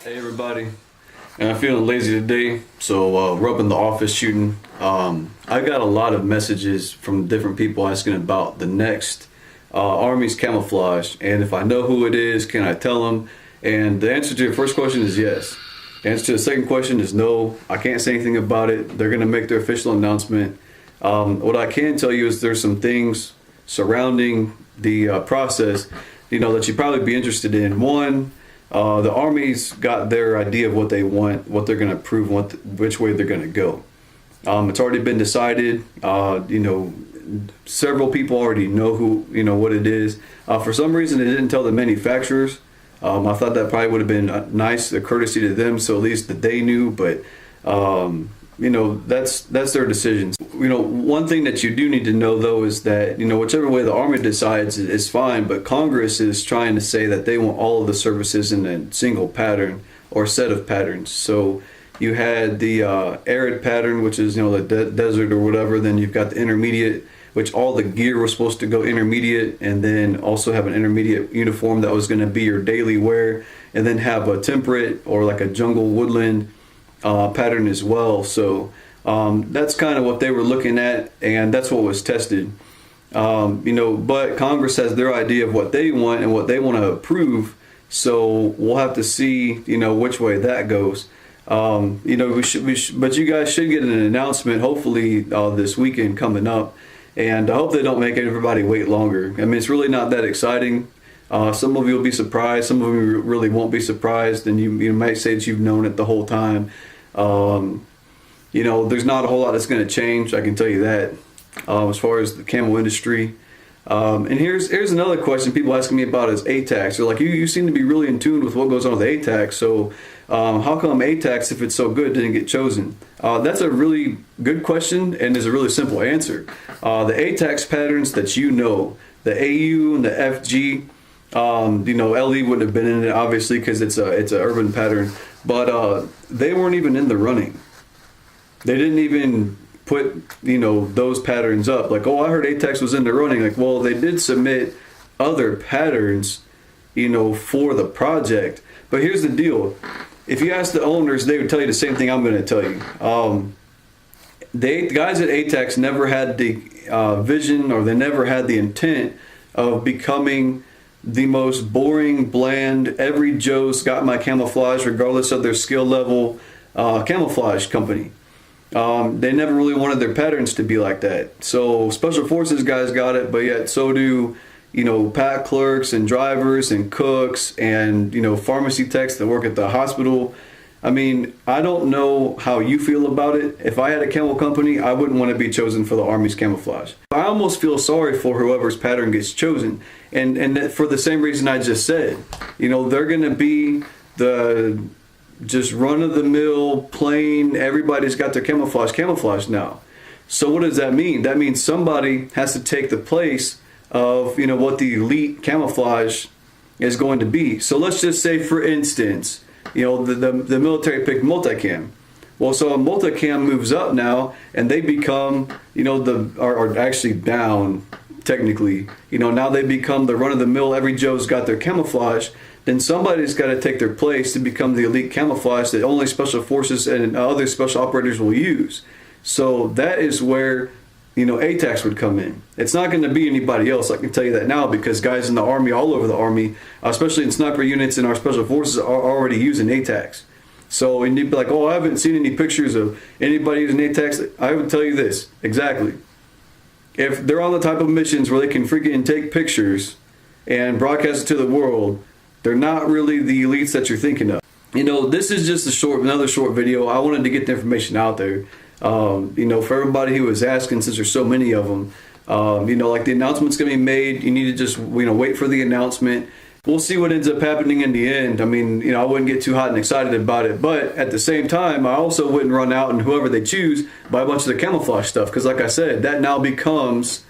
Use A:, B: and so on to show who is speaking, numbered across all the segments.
A: Hey everybody, and I'm feeling lazy today, so we're up in the office shooting. I got a lot of messages from different people asking about the next Army's camouflage, and if I know who it is, can I tell them? And the answer to your first question is yes. The answer to the second question is no. I can't say anything about it. They're gonna make their official announcement. What I can tell you is there's some things surrounding the process, that you'd probably be interested in. One, the Army's got their idea of what they want, what they're going to approve, which way they're going to go. It's already been decided. Several people already know what it is. For some reason, they didn't tell the manufacturers. I thought that probably would have been nice, a courtesy to them, so at least that they knew. But that's their decisions. One thing that you do need to know though is that whichever way the Army decides is fine, but Congress is trying to say that they want all of the services in a single pattern or set of patterns. So you had the arid pattern, which is the desert or whatever. Then you've got the intermediate, which all the gear was supposed to go intermediate, and then also have an intermediate uniform that was going to be your daily wear, and then have a temperate or like a jungle woodland pattern as well. So that's kind of what they were looking at, and that's what was tested. But Congress has their idea of what they want and what they want to approve, so we'll have to see which way that goes. But you guys should get an announcement hopefully this weekend coming up, and I hope they don't make everybody wait longer. I mean, it's really not that exciting. Some of you will be surprised, some of you really won't be surprised, and you might say that you've known it the whole time. There's not a whole lot that's going to change, I can tell you that, as far as the camo industry. And here's another question people asking me about is ATAX. They're like, you seem to be really in tune with what goes on with ATAX, so how come ATAX, if it's so good, didn't get chosen? That's a really good question, and there's a really simple answer. The ATAX patterns that the AU and the FG, LE wouldn't have been in it obviously because it's an urban pattern, but they weren't even in the running. They didn't even put those patterns up. Like, oh, I heard ATAX was in the running. Like, well, they did submit other patterns for the project. But here's the deal. If you ask the owners, they would tell you the same thing I'm going to tell you. The guys at ATAX never had the vision, or they never had the intent of becoming the most boring, bland, every Joe's got my camouflage regardless of their skill level camouflage company. They never really wanted their patterns to be like that. So Special Forces guys got it, but yet so do pack clerks and drivers and cooks and pharmacy techs that work at the hospital. I mean, I don't know how you feel about it. If I had a camo company, I wouldn't want to be chosen for the Army's camouflage. I almost feel sorry for whoever's pattern gets chosen, and for the same reason I just said. They're going to be the just run-of-the-mill, plain, everybody's got their camouflage now. So what does that mean? That means somebody has to take the place of what the elite camouflage is going to be. So let's just say, for instance, the military picked multicam. Well, so a multicam moves up now, and they become are actually down technically. Now they become the run-of-the-mill, every Joe's got their camouflage. Then somebody's got to take their place to become the elite camouflage that only Special Forces and other special operators will use. So that is where ATAX would come in. It's not going to be anybody else, I can tell you that now, because guys in the Army, all over the Army, especially in sniper units and our Special Forces, are already using ATAX. So, and you'd be like, oh, I haven't seen any pictures of anybody using ATAX. I would tell you this, exactly. If they're on the type of missions where they can freaking take pictures and broadcast it to the world, they're not really the elites that you're thinking of. This is just another short video. I wanted to get the information out there. For everybody who was asking, since there's so many of them, Like the announcement's going to be made. You need to just, wait for the announcement. We'll see what ends up happening in the end. I mean, I wouldn't get too hot and excited about it. But at the same time, I also wouldn't run out and whoever they choose buy a bunch of the camouflage stuff. Because like I said, that now becomes,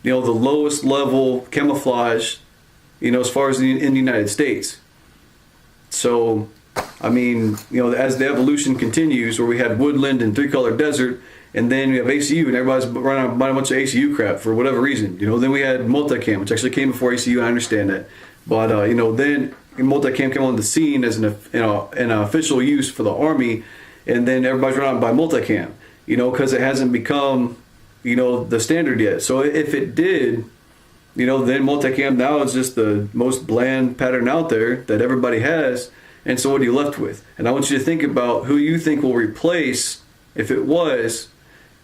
A: the lowest level camouflage, as far as in the United States. So, I mean, as the evolution continues, where we had woodland and three-color desert, and then we have ACU, and everybody's running out buying a bunch of ACU crap for whatever reason. Then we had multicam, which actually came before ACU. I understand that, but then multicam came on the scene as an official use for the Army, and then everybody's running out by multicam. Because it hasn't become the standard yet. So if it did, then multicam now is just the most bland pattern out there that everybody has. And so what are you left with? And I want you to think about who you think will replace, if it was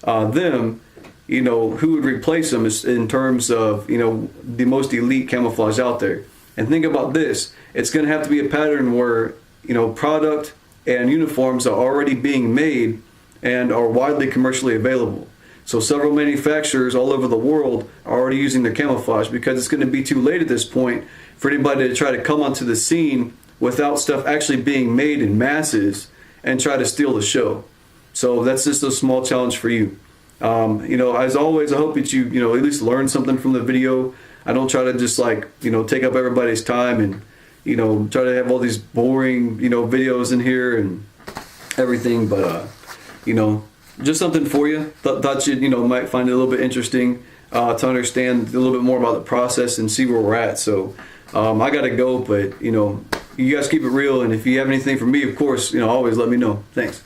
A: them, who would replace them in terms of, the most elite camouflage out there. And think about this. It's going to have to be a pattern where, product and uniforms are already being made and are widely commercially available. So several manufacturers all over the world are already using their camouflage, because it's going to be too late at this point for anybody to try to come onto the scene without stuff actually being made in masses and try to steal the show. So that's just a small challenge for you. As always, I hope that you, at least learn something from the video. I don't try to just take up everybody's time and, try to have all these boring, videos in here and everything. But, just something for you. Thought you, might find it a little bit interesting to understand a little bit more about the process and see where we're at. So I got to go, but, you guys keep it real. And if you have anything for me, of course, always let me know. Thanks.